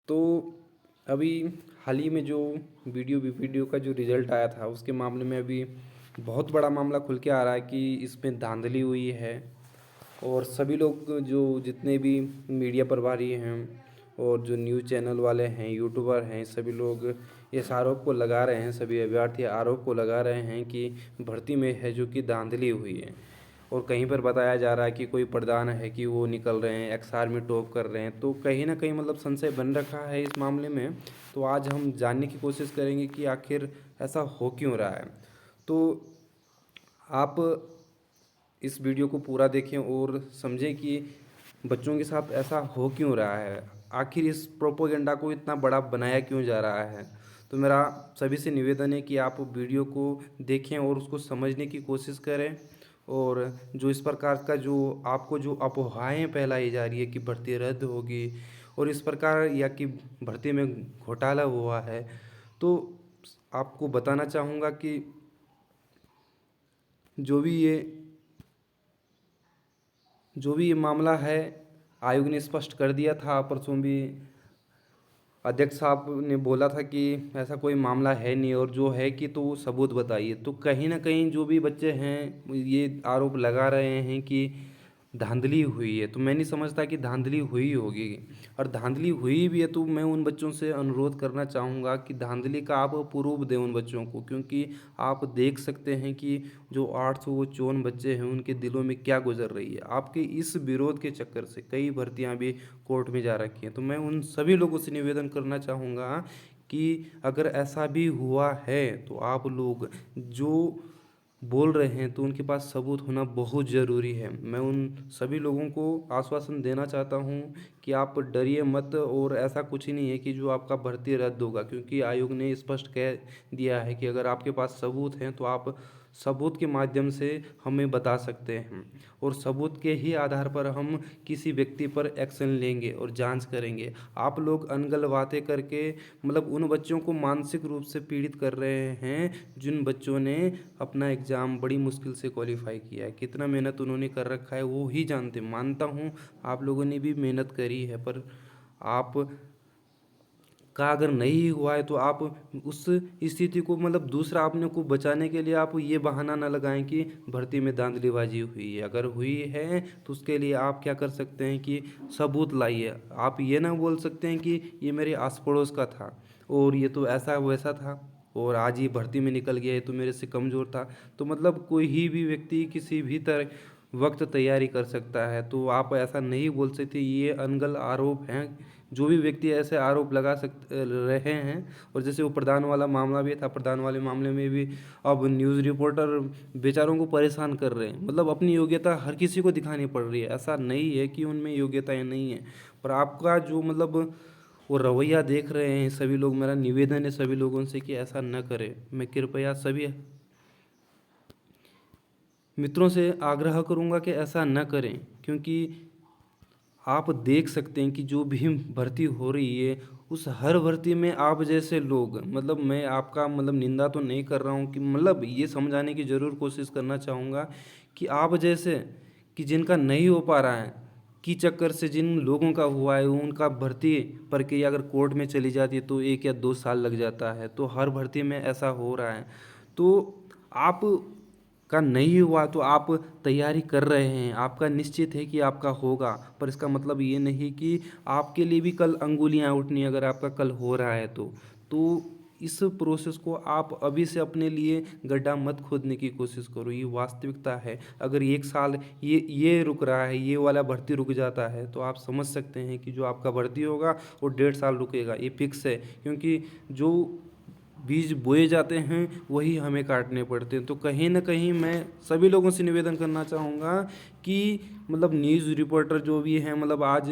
तो अभी हाल ही में जो वीडियो का जो रिज़ल्ट आया था उसके मामले में अभी बहुत बड़ा मामला खुल के आ रहा है कि इसमें धांधली हुई है। और सभी लोग जो जितने भी मीडिया प्रभारी हैं और जो न्यूज़ चैनल वाले हैं, यूट्यूबर हैं, सभी लोग इस आरोप को लगा रहे हैं, सभी अभ्यर्थी आरोप को लगा रहे हैं कि भर्ती में है जो कि धांधली हुई है। और कहीं पर बताया जा रहा है कि कोई प्रधान है कि वो निकल रहे हैं, एक्सआर में टॉप कर रहे हैं। तो कहीं ना कहीं मतलब संशय बन रखा है इस मामले में। तो आज हम जानने की कोशिश करेंगे कि आखिर ऐसा हो क्यों रहा है। तो आप इस वीडियो को पूरा देखें और समझें कि बच्चों के साथ ऐसा हो क्यों रहा है, आखिर इस प्रोपोगेंडा को इतना बड़ा बनाया क्यों जा रहा है। तो मेरा सभी से निवेदन है कि आप वीडियो को देखें और उसको समझने की कोशिश करें। और जो इस प्रकार का जो आपको जो अफवाहें फैलाई जा रही है कि भर्ती रद्द होगी और इस प्रकार या कि भर्ती में घोटाला हुआ है, तो आपको बताना चाहूँगा कि जो भी ये जो भी ये मामला है, आयोग ने स्पष्ट कर दिया था परसों भी। अध्यक्ष साहब ने बोला था कि ऐसा कोई मामला है नहीं, और जो है कि तो वो सबूत बताइए। तो कहीं ना कहीं जो भी बच्चे हैं ये आरोप लगा रहे हैं कि धांधली हुई है। तो मैं नहीं समझता कि धांधली हुई होगी। और धांधली हुई भी है तो मैं उन बच्चों से अनुरोध करना चाहूँगा कि धांधली का आप प्रूफ दें उन बच्चों को, क्योंकि आप देख सकते हैं कि जो 854 बच्चे हैं उनके दिलों में क्या गुजर रही है। आपके इस विरोध के चक्कर से कई भर्तियां भी कोर्ट में जा रखी हैं। तो मैं उन सभी लोगों से निवेदन करना चाहूँगा कि अगर ऐसा भी हुआ है तो आप लोग जो बोल रहे हैं तो उनके पास सबूत होना बहुत ज़रूरी है। मैं उन सभी लोगों को आश्वासन देना चाहता हूं कि आप डरिए मत, और ऐसा कुछ ही नहीं है कि जो आपका भर्ती रद्द होगा, क्योंकि आयोग ने स्पष्ट कह दिया है कि अगर आपके पास सबूत हैं तो आप सबूत के माध्यम से हमें बता सकते हैं, और सबूत के ही आधार पर हम किसी व्यक्ति पर एक्शन लेंगे और जांच करेंगे। आप लोग अनगल बातें करके मतलब उन बच्चों को मानसिक रूप से पीड़ित कर रहे हैं जिन बच्चों ने अपना एग्ज़ाम बड़ी मुश्किल से क्वालिफाई किया है। कितना मेहनत उन्होंने कर रखा है वो ही जानते। मानता हूँ आप लोगों ने भी मेहनत करी है, पर आप का अगर नहीं हुआ है तो आप उस स्थिति को मतलब दूसरा अपने को बचाने के लिए आप ये बहाना ना लगाएं कि भर्ती में धांधलीबाजी हुई है। अगर हुई है तो उसके लिए आप क्या कर सकते हैं कि सबूत लाइए। आप ये ना बोल सकते हैं कि ये मेरे आस पड़ोस का था और ये तो ऐसा वैसा था और आज ये भर्ती में निकल गया, ये तो मेरे से कमज़ोर था। तो मतलब कोई ही भी व्यक्ति किसी भी तरह वक्त तैयारी कर सकता है। तो आप ऐसा नहीं बोल सकते, ये अनगल आरोप हैं। जो भी व्यक्ति ऐसे आरोप लगा रहे हैं, और जैसे वो प्रधान वाला मामला भी था, प्रधान वाले मामले में भी अब न्यूज़ रिपोर्टर बेचारों को परेशान कर रहे हैं। मतलब अपनी योग्यता हर किसी को दिखानी पड़ रही है। ऐसा नहीं है कि उनमें योग्यताएं नहीं है, पर आपका जो मतलब वो रवैया देख रहे हैं सभी लोग। मेरा निवेदन है सभी लोगों से कि ऐसा न करें। मैं कृपया सभी मित्रों से आग्रह करूंगा कि ऐसा न करें, क्योंकि आप देख सकते हैं कि जो भी भर्ती हो रही है उस हर भर्ती में आप जैसे लोग, मतलब मैं आपका मतलब निंदा तो नहीं कर रहा हूँ, कि मतलब ये समझाने की ज़रूर कोशिश करना चाहूँगा कि आप जैसे कि जिनका नहीं हो पा रहा है की चक्कर से जिन लोगों का हुआ है उनका भर्ती प्रक्रिया अगर कोर्ट में चली जाती है तो 1 या 2 साल लग जाता है। तो हर भर्ती में ऐसा हो रहा है। तो आप का नहीं हुआ तो आप तैयारी कर रहे हैं, आपका निश्चित है कि आपका होगा, पर इसका मतलब ये नहीं कि आपके लिए भी कल अंगुलियां उठनी अगर आपका कल हो रहा है तो इस प्रोसेस को आप अभी से अपने लिए गड्ढा मत खोदने की कोशिश करो। ये वास्तविकता है। अगर 1 साल ये रुक रहा है, ये वाला भर्ती रुक जाता है, तो आप समझ सकते हैं कि जो आपका भर्ती होगा वो 1.5 साल रुकेगा। ये फिक्स है, क्योंकि जो बीज बोए जाते हैं वही हमें काटने पड़ते हैं। तो कहीं ना कहीं मैं सभी लोगों से निवेदन करना चाहूँगा कि मतलब न्यूज़ रिपोर्टर जो भी हैं, मतलब आज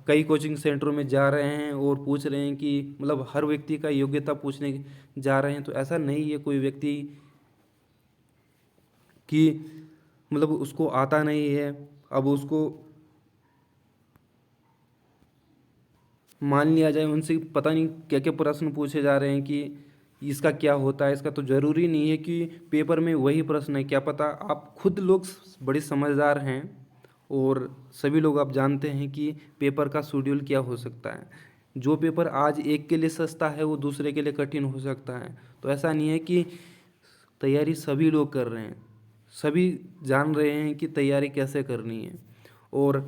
कई कोचिंग सेंटरों में जा रहे हैं और पूछ रहे हैं कि मतलब हर व्यक्ति का योग्यता पूछने जा रहे हैं। तो ऐसा नहीं है कोई व्यक्ति कि मतलब उसको आता नहीं है, अब उसको मान लिया जाए। उनसे पता नहीं क्या क्या प्रश्न पूछे जा रहे हैं कि इसका क्या होता है, इसका तो ज़रूरी नहीं है कि पेपर में वही प्रश्न है। क्या पता आप खुद लोग बड़े समझदार हैं और सभी लोग आप जानते हैं कि पेपर का शेड्यूल क्या हो सकता है। जो पेपर आज एक के लिए सस्ता है वो दूसरे के लिए कठिन हो सकता है। तो ऐसा नहीं है कि तैयारी सभी लोग कर रहे हैं, सभी जान रहे हैं कि तैयारी कैसे करनी है और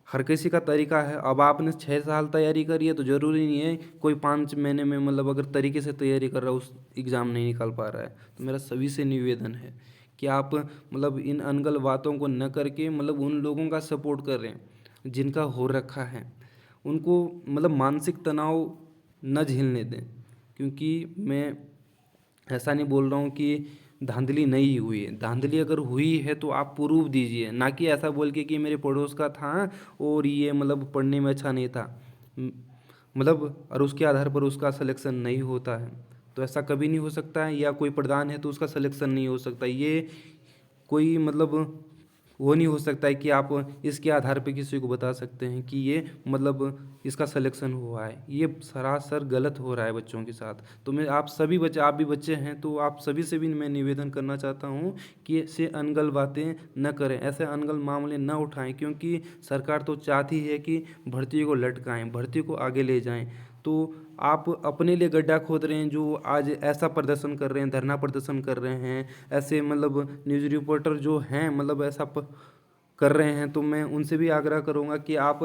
हर किसी का तरीका है। अब आपने 6 साल तैयारी करी है तो ज़रूरी नहीं है कोई 5 महीने में मतलब अगर तरीके से तैयारी कर रहा है उस एग्ज़ाम नहीं निकाल पा रहा है। तो मेरा सभी से निवेदन है कि आप मतलब इन अनगल बातों को न करके मतलब उन लोगों का सपोर्ट कर रहे हैं जिनका हो रखा है, उनको मतलब मानसिक तनाव न झेलने दें। क्योंकि मैं ऐसा नहीं बोल रहा हूँ कि धांधली नहीं हुई है, धांधली अगर हुई है तो आप प्रूफ दीजिए, ना कि ऐसा बोल के कि मेरे पड़ोस का था और ये मतलब पढ़ने में अच्छा नहीं था मतलब और उसके आधार पर उसका सिलेक्शन नहीं होता है। तो ऐसा कभी नहीं हो सकता है, या कोई प्रधान है तो उसका सिलेक्शन नहीं हो सकता, ये कोई मतलब वो नहीं हो सकता है कि आप इसके आधार पे किसी को बता सकते हैं कि ये मतलब इसका सिलेक्शन हुआ है। ये सरासर गलत हो रहा है बच्चों के साथ। तो मैं आप सभी बच्चे, आप भी बच्चे हैं तो आप सभी से भी मैं निवेदन करना चाहता हूँ कि ऐसे अनगल बातें न करें, ऐसे अनगल मामले न उठाएं, क्योंकि सरकार तो चाहती है कि भर्ती को लटकाएं, भर्ती को आगे ले जाएं। तो आप अपने लिए गड्ढा खोद रहे हैं जो आज ऐसा प्रदर्शन कर रहे हैं, धरना प्रदर्शन कर रहे हैं, ऐसे मतलब न्यूज़ रिपोर्टर जो हैं मतलब ऐसा कर रहे हैं। तो मैं उनसे भी आग्रह करूंगा कि आप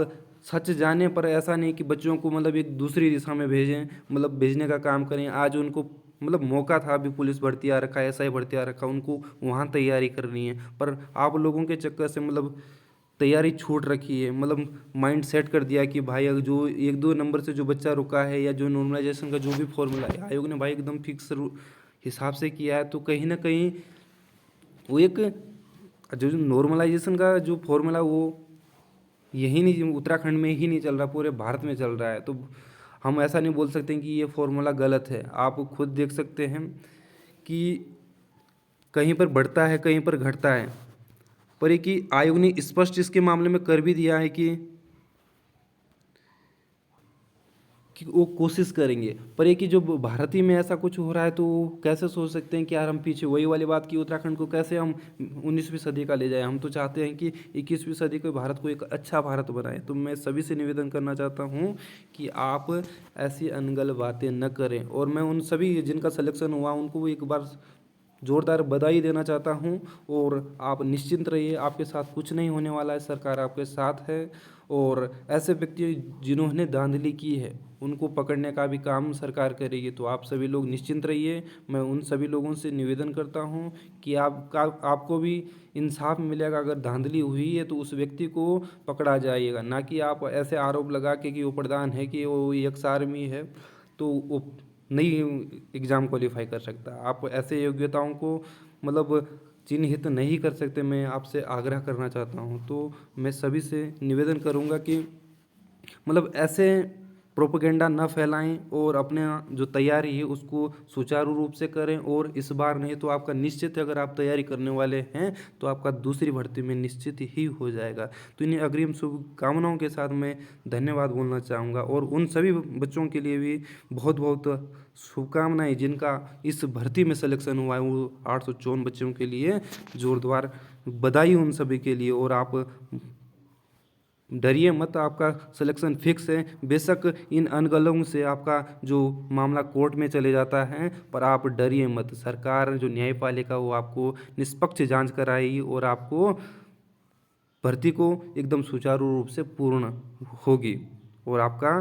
सच जाने पर ऐसा नहीं कि बच्चों को मतलब एक दूसरी दिशा में भेजें, मतलब भेजने का काम करें। आज उनको मतलब मौका था, अभी पुलिस भर्ती आ रखा है, एसआई भर्ती आ रखा है, उनको वहाँ तैयारी करनी है, पर आप लोगों के चक्कर से मतलब तैयारी छूट रखी है। मतलब माइंड सेट कर दिया कि भाई अगर जो 1-2 नंबर से जो बच्चा रुका है या जो नॉर्मलाइजेशन का जो भी फॉर्मूला है आयोग ने भाई एकदम फिक्स हिसाब से किया है, तो कहीं ना कहीं वो एक जो नॉर्मलाइजेशन का जो फॉर्मूला वो यही नहीं उत्तराखंड में ही नहीं चल रहा, पूरे भारत में चल रहा है। तो हम ऐसा नहीं बोल सकते कि ये फॉर्मूला गलत है। आप खुद देख सकते हैं कि कहीं पर बढ़ता है कहीं पर घटता है, पर ये कि आयोग ने स्पष्ट इसके मामले में कर भी दिया है कि वो कोशिश करेंगे। पर ये कि जो भारतीय में ऐसा कुछ हो रहा है तो कैसे सोच सकते हैं कि यार हम पीछे, वही वाली बात कि उत्तराखंड को कैसे हम 19वीं सदी का ले जाएं। हम तो चाहते हैं कि 21वीं सदी के भारत को एक अच्छा भारत बनाएं। तो मैं सभी से निवेदन करना चाहता हूँ कि आप ऐसी अनगल बातें न करें, और मैं उन सभी जिनका सिलेक्शन हुआ उनको एक बार ज़ोरदार बधाई देना चाहता हूँ। और आप निश्चिंत रहिए, आपके साथ कुछ नहीं होने वाला है, सरकार आपके साथ है। और ऐसे व्यक्ति जिन्होंने धांधली की है उनको पकड़ने का भी काम सरकार करेगी। तो आप सभी लोग निश्चिंत रहिए। मैं उन सभी लोगों से निवेदन करता हूँ कि आपको भी इंसाफ मिलेगा। अगर धांधली हुई है तो उस व्यक्ति को पकड़ा जाएगा, ना कि आप ऐसे आरोप लगा के कि वो प्रधान है कि वो एक्स आर्मी है तो वो नहीं एग्ज़ाम क्वालिफाई कर सकता। आप ऐसे योग्यताओं को मतलब चिन्हित नहीं कर सकते। मैं आपसे आग्रह करना चाहता हूँ। तो मैं सभी से निवेदन करूँगा कि मतलब ऐसे प्रोपेगेंडा न फैलाएं और अपने जो तैयारी है उसको सुचारू रूप से करें। और इस बार नहीं तो आपका निश्चित है, अगर आप तैयारी करने वाले हैं तो आपका दूसरी भर्ती में निश्चित ही हो जाएगा। तो इन्हीं अग्रिम शुभकामनाओं के साथ मैं धन्यवाद बोलना चाहूँगा, और उन सभी बच्चों के लिए भी बहुत बहुत शुभकामनाएं जिनका इस भर्ती में सिलेक्शन हुआ है। वो 854 बच्चों के लिए जोरदार बधाई उन सभी के लिए। और आप डरिए मत, आपका सिलेक्शन फिक्स है। बेशक इन अनगलों से आपका जो मामला कोर्ट में चले जाता है, पर आप डरिए मत। सरकार जो न्यायपालिका वो आपको निष्पक्ष जांच कराएगी और आपको भर्ती को एकदम सुचारू रूप से पूर्ण होगी, और आपका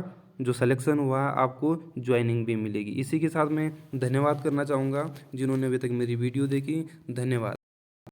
जो सिलेक्शन हुआ आपको ज्वाइनिंग भी मिलेगी। इसी के साथ मैं धन्यवाद करना चाहूँगा जिन्होंने अभी तक मेरी वीडियो देखी। धन्यवाद।